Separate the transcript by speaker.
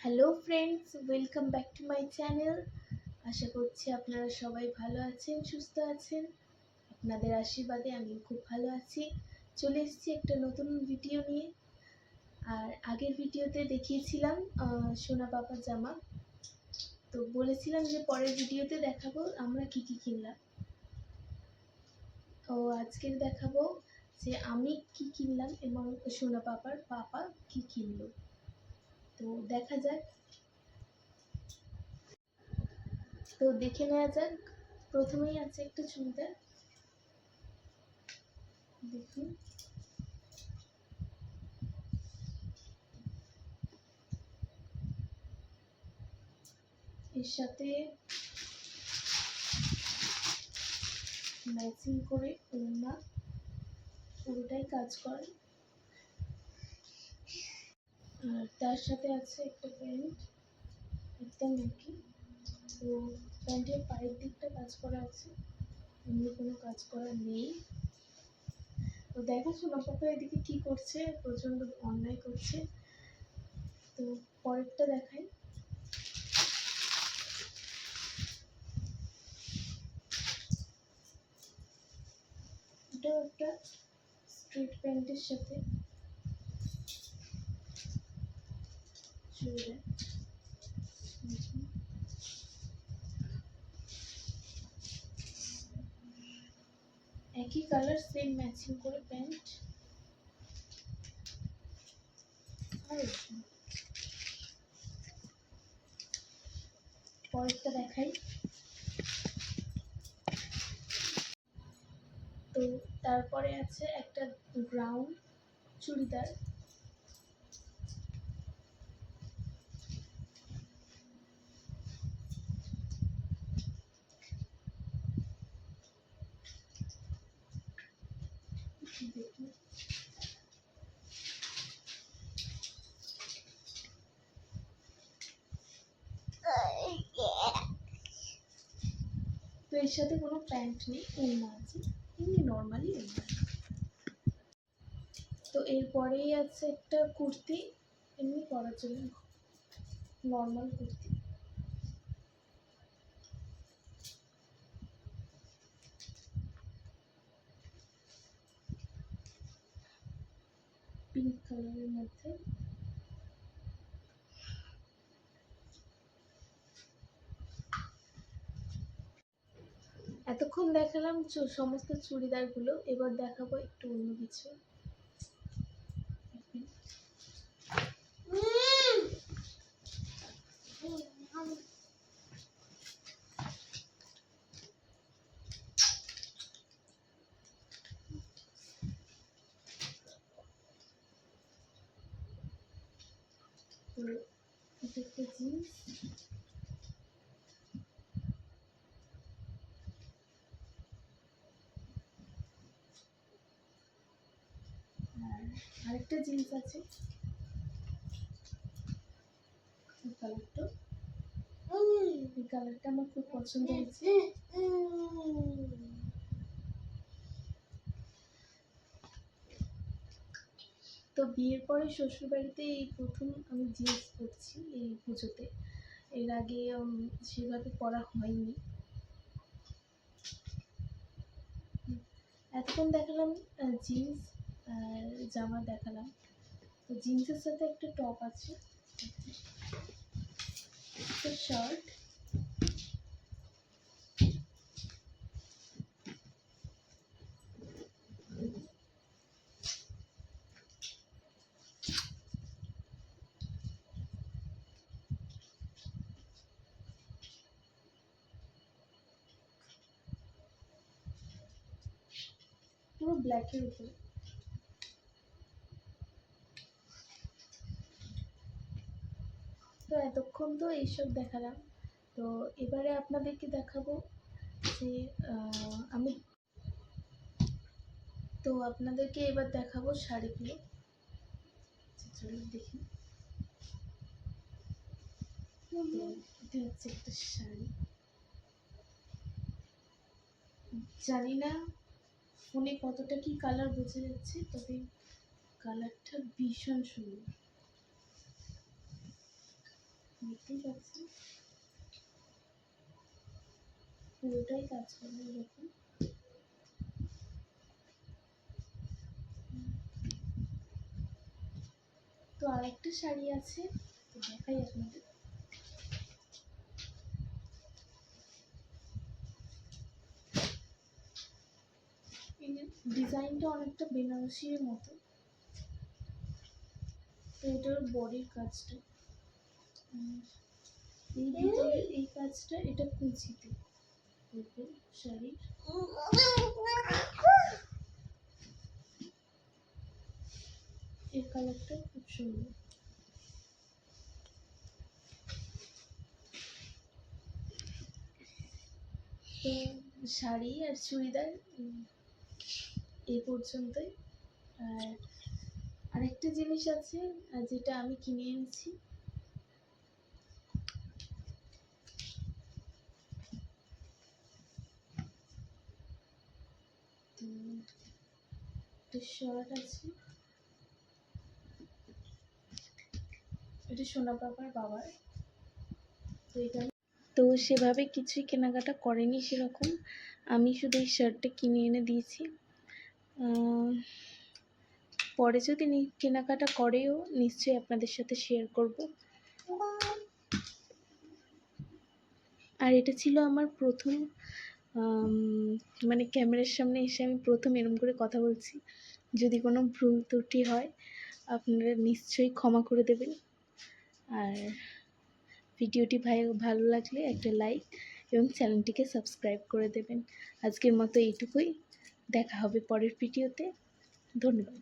Speaker 1: Hello friends, welcome back to my channel. আশা করছি আপনারা সবাই ভালো আছেন, সুস্থ আছেন। আপনাদের আশীর্বাদে আমি খুব ভালো আছি। চলে এসেছি একটা নতুন ভিডিও নিয়ে। আর আগের ভিডিওতে দেখিয়েছিলাম সোনা পাপার জামা, তো বলেছিলাম যে পরের ভিডিওতে দেখাবো আমরা কি কি কিনলাম। তো আজকের দেখাবো যে আমি কি কিনলাম এবং সোনা পাপার পাপা কি কিনলো। তো দেখা যাক, তো দেখে নেওয়া যাক। প্রথমেই আছে একটা চুড়িদার, দেখুন। এর সাথে ম্যাচিং করে ওড়না পুরোটাই কাজ করে। আর তার সাথে আছে একটা প্যান্ট, একদম একই। তো প্যান্টের পায়ের দিকটা কাজ করা আছে, অন্য কোনো কাজ করা নেই। তো দেখো সোনা পাপা এদিকে কি করছে, প্রচন্ড অন্যায় করছে। তো পরেরটা দেখাই। এটাও একটা স্ট্রিট প্যান্টের সাথে চুড়িদার, একই কালার, সেম ম্যাচিং করে প্যান্ট। আর পরেরটা দেখাই। তো তারপরে আছে একটা ব্রাউন চুড়িদার, দেখুন। তো এর সাথে কোনো প্যান্ট নেই, ওড়না আছে, এমনি নর্মালি ওড়না। তো এরপরেই আছে একটা কুর্তি, এমনি পরার জন্য নর্মাল কুর্তি। পিঙ্ক কালারের মধ্যে। এতক্ষণ দেখালাম সমস্ত চুড়িদারগুলো, এবার দেখাবো একটু অন্য কিছু। তো এটা একটা জিন্স, আর আরেকটা জিন্স আছে, এই কালারটা। এই কালারটা আমার খুব পছন্দ হয়েছে। তো বিয়ের পরে শ্বশুরবাড়িতে এই প্রথম আমি জিন্স পরছি এই পুজোতে। এর আগে সেভাবে পরা হয়নি। এতক্ষণ দেখালাম জিন্স আর জামা দেখালাম। তো জিন্সের সাথে একটা টপ আছে, একটা শার্ট, পুরো ব্ল্যাকের উপরে। তো এতক্ষণ তো এইসব দেখালাম। তো এবারে আপনাদেরকে দেখাবো যে আমি তো আপনাদেরকে এবার দেখাবো শাড়িগুলো। চলুন দেখি। এটা হচ্ছে একটা শাড়ি, জানি না ফোনে কতটা কি কালার বোঝা যাচ্ছে, তবে কালারটা ভীষণ সুন্দর। দেখতেই পাচ্ছেন পুরোটাই কাজ করা এরকম। তো আরেকটা শাড়ি আছে, তো দেখাই আপনাদের। এই ডিজাইনটা অনেকটা বেনারসির মতো। তো এটার বডির কাজটা, এই ভিতরে এই কাজটা, এটা কুচিতে শাড়ির। এই কালারটা খুব সুন্দর। তো শাড়ি আর চুড়িদার এই পর্যন্তই। আর আরেকটা জিনিস আছে যেটা আমি কিনে এনেছি, একটা শার্ট আছে, এটা সোনা পাপার বাবার। তো এটা তো সেভাবে কিছুই কেনাকাটা করেনি সেরকম, আমি শুধু এই শার্টটা কিনে এনে দিয়েছি। পরে যদি কেনাকাটা করেও নিশ্চয়ই আপনাদের সাথে শেয়ার করব। আর এটা ছিল আমার প্রথম, মানে ক্যামেরার সামনে এসে আমি প্রথম এরকম করে কথা বলছি। যদি কোনো ভুল ত্রুটি হয় আপনারা নিশ্চয়ই ক্ষমা করে দেবেন। আর ভিডিওটি ভালো লাগলে একটা লাইক এবং চ্যানেলটিকে সাবস্ক্রাইব করে দেবেন। আজকের মতো এইটুকুই, দেখা হবে পরের ভিডিওতে। ধন্যবাদ।